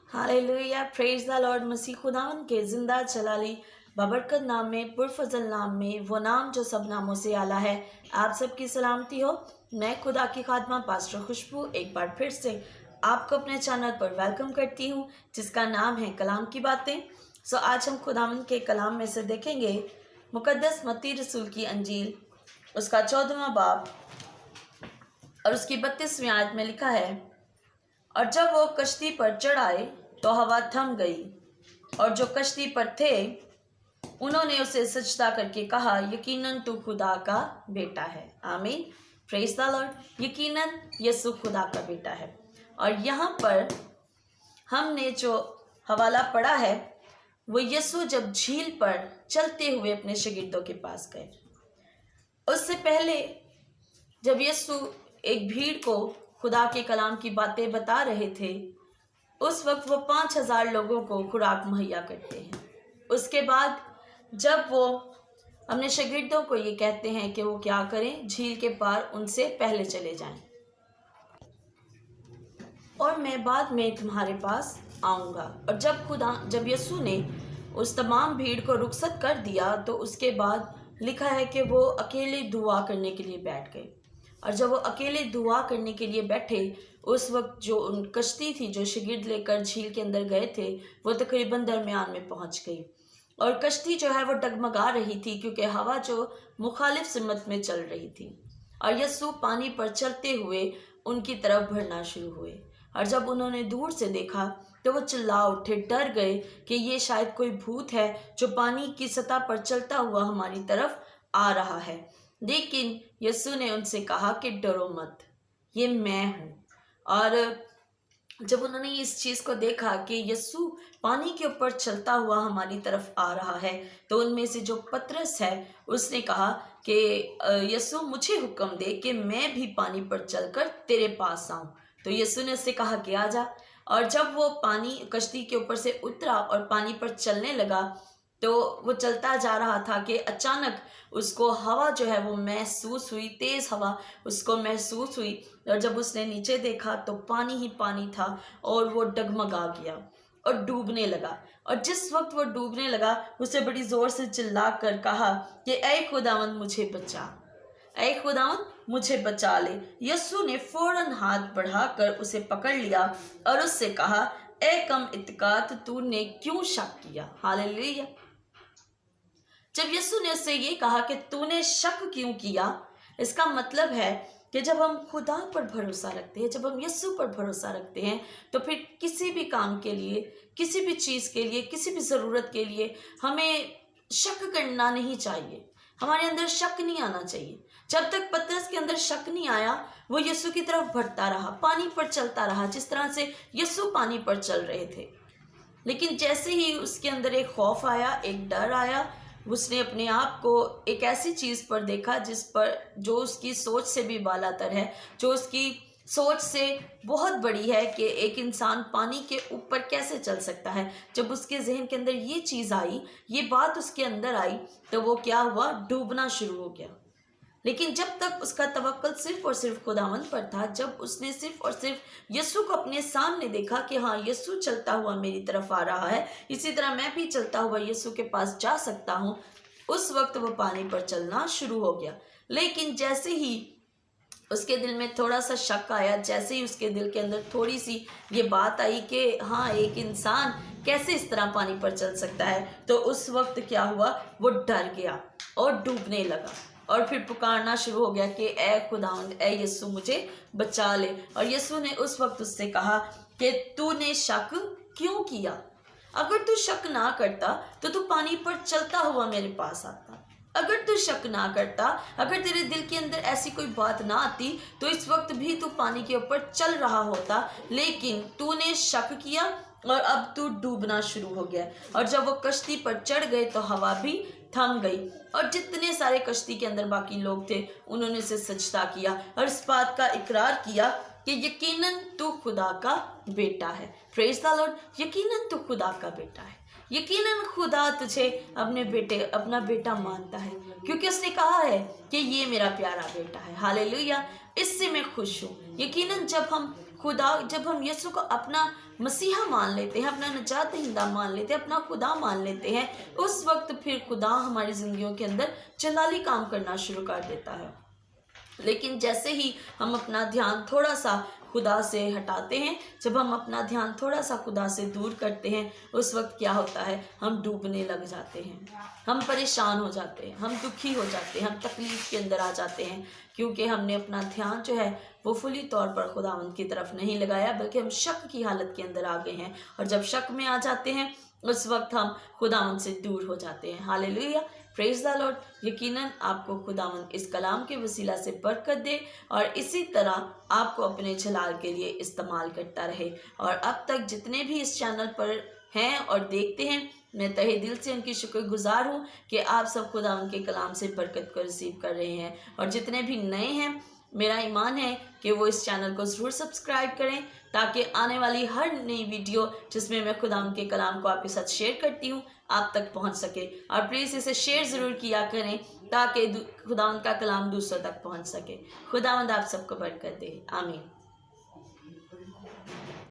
Hallelujah, praise the lord. मसीह खुदावन के ज़िंदा जलाली बबरकत नाम में, पुरफजल नाम में, वो नाम जो सब नामों से आला है। आप सबकी सलामती हो। मैं खुदा की खादमा पास्टर खुशबू एक बार फिर से आपको अपने चैनल पर वेलकम करती हूँ, जिसका नाम है कलाम की बातें। आज हम खुदावन के कलाम में से देखेंगे मुकद्दस मत्ती रसूल की अंजील, उसका 14वां बाब और उसकी 32वीं आयत में लिखा है, और जब वो कश्ती पर चढ़ आए तो हवा थम गई, और जो कश्ती पर थे उन्होंने उसे सजदा करके कहा, यकीनन तू खुदा का बेटा है। आमीन, प्रेज द लॉर्ड। यकीनन यीशु खुदा का बेटा है। और यहाँ पर हमने जो हवाला पढ़ा है वो यीशु जब झील पर चलते हुए अपने शागिर्दों के पास गए। उससे पहले जब यीशु एक भीड़ को खुदा के कलाम की बातें बता रहे थे, उस वक्त वो 5000 लोगों को खुराक मुहैया करते हैं। उसके बाद जब वो अपने शागिर्दों को ये कहते हैं कि वो क्या करें, झील के पार उनसे पहले चले जाएं और मैं बाद में तुम्हारे पास आऊँगा। और जब यीशु ने उस तमाम भीड़ को रुखसत कर दिया तो उसके बाद लिखा है कि वो अकेले दुआ करने के लिए बैठ गए। और जब वो अकेले दुआ करने के लिए बैठे, उस वक्त जो उन कश्ती थी जो शागिर्द लेकर झील के अंदर गए थे वो तकरीबन दरमियान में पहुंच गई, और कश्ती जो है वो डगमगा रही थी क्योंकि हवा जो मुखालिफ सिमत में चल रही थी। और यीशु पानी पर चलते हुए उनकी तरफ बढ़ना शुरू हुए। और जब उन्होंने दूर से देखा तो वो चिल्ला उठे, डर गए कि ये शायद कोई भूत है जो पानी की सतह पर चलता हुआ हमारी तरफ आ रहा है। लेकिन यीशु ने उनसे कहा कि डरो मत, ये मैं हूँ। और जब उन्होंने इस चीज़ को देखा कि यीशु पानी के ऊपर चलता हुआ हमारी तरफ आ रहा है, तो उनमें से जो पतरस है उसने कहा कि यीशु मुझे हुक्म दे कि मैं भी पानी पर चलकर तेरे पास आऊँ। तो यीशु ने उससे कहा कि आ जा। और जब वो पानी कश्ती के ऊपर से उतरा और पानी पर चलने लगा तो वो चलता जा रहा था कि अचानक उसको हवा जो है वो महसूस हुई, तेज़ हवा उसको महसूस हुई। और जब उसने नीचे देखा तो पानी ही पानी था और वो डगमगा गया और डूबने लगा। और जिस वक्त वो डूबने लगा उसे बड़ी ज़ोर से चिल्ला कर कहा कि ऐ खुदावंद मुझे बचा, ऐ खुदावंद मुझे बचा ले। यीशु ने फौरन हाथ बढ़ाकर उसे पकड़ लिया और उससे कहा, ऐ कम इत्कात, तूने क्यों शक किया। हालेलुया। जब यीशु ने उससे ये कहा कि तूने शक क्यों किया, इसका मतलब है कि जब हम खुदा पर भरोसा रखते हैं, जब हम यीशु पर भरोसा रखते हैं, तो फिर किसी भी काम के लिए, किसी भी चीज़ के लिए, किसी भी ज़रूरत के लिए हमें शक करना नहीं चाहिए। हमारे अंदर शक नहीं आना चाहिए। जब तक पतरस के अंदर शक नहीं आया, वो यीशु की तरफ बढ़ता रहा, पानी पर चलता रहा, जिस तरह से यीशु पानी पर चल रहे थे। लेकिन जैसे ही उसके अंदर एक खौफ आया, एक डर आया, उसने अपने आप को एक ऐसी चीज़ पर देखा जिस पर जो उसकी सोच से भी बालातर है, जो उसकी सोच से बहुत बड़ी है कि एक इंसान पानी के ऊपर कैसे चल सकता है। जब उसके जहन के अंदर ये चीज़ आई, ये बात उसके अंदर आई, तो वो क्या हुआ, डूबना शुरू हो गया। लेकिन जब तक उसका तवक्कुल सिर्फ और सिर्फ खुदावंद पर था, जब उसने सिर्फ और सिर्फ यीशु को अपने सामने देखा कि हाँ, यीशु चलता हुआ मेरी तरफ आ रहा है, इसी तरह मैं भी चलता हुआ यीशु के पास जा सकता हूँ, उस वक्त वो पानी पर चलना शुरू हो गया। लेकिन जैसे ही उसके दिल में थोड़ा सा शक आया, जैसे ही उसके दिल के अंदर थोड़ी सी ये बात आई कि हाँ, एक इंसान कैसे इस तरह पानी पर चल सकता है, तो उस वक्त क्या हुआ, वो डर गया और डूबने लगा और फिर पुकारना शुरू हो गया कि ऐ खुदावंद, ऐ यीशु मुझे बचा ले। और यीशु ने उस वक्त उससे कहा कि तूने शक क्यों किया। अगर तू शक ना करता तो तू पानी पर चलता हुआ मेरे पास आता। अगर तू शक ना करता, अगर तेरे दिल के अंदर ऐसी कोई बात ना आती, तो इस वक्त भी तू पानी के ऊपर चल रहा होता। लेकिन तूने शक किया और अब तू डूबना शुरू हो गया। और जब वो कश्ती पर चढ़ गए तो हवा भी थम गई, और जितने सारे कश्ती के अंदर बाकी लोग थे उन्होंने उसे सजदा किया और इस बात का इकरार किया कि यकीनन तू खुदा का बेटा है। Praise the Lord. यकीनन तू खुदा का बेटा है। यकीनन खुदा तुझे अपना बेटा मानता है, क्योंकि उसने कहा है कि ये मेरा प्यारा बेटा है। हालेलुया। इससे मैं खुश हूँ। यकीनन जब हम खुदा, जब हम यीशु को अपना मसीहा मान लेते हैं, अपना निजात दहिंदा मान लेते हैं, अपना खुदा मान लेते हैं, उस वक्त फिर खुदा हमारी ज़िंदगियों के अंदर जलाली काम करना शुरू कर देता है। लेकिन जैसे ही हम अपना ध्यान थोड़ा सा खुदा से हटाते हैं, जब हम अपना ध्यान थोड़ा सा खुदा से दूर करते हैं, उस वक्त क्या होता है, हम डूबने लग जाते हैं, हम परेशान हो जाते हैं, हम दुखी हो जाते हैं, हम तकलीफ़ के अंदर आ जाते हैं, क्योंकि हमने अपना ध्यान जो है वो फुली तौर पर खुदावंद की तरफ नहीं लगाया, बल्कि हम शक की हालत के अंदर आ गए हैं। और जब शक में आ जाते हैं, उस वक्त हम खुदावंद से दूर हो जाते हैं। Hallelujah, praise the Lord. यकीनन आपको खुदावंद इस कलाम के वसीला से बरकत दे और इसी तरह आपको अपने जलाल के लिए इस्तेमाल करता रहे। और अब तक जितने भी इस चैनल पर हैं और देखते हैं, मैं तहे दिल से उनकी शुक्रगुजार हूँ कि आप सब खुदावंद के कलाम से बरकत को रिसीव कर रहे हैं। और जितने भी नए हैं, मेरा ईमान है कि वो इस चैनल को ज़रूर सब्सक्राइब करें, ताकि आने वाली हर नई वीडियो जिसमें मैं खुदावंद के कलाम को आपके साथ शेयर करती हूँ, आप तक पहुँच सके। और प्लीज़ इसे शेयर ज़रूर किया करें ताकि खुदावंद का कलाम दूसरों तक पहुँच सके। खुदावंद आप सबको बरकत दे। आमीन।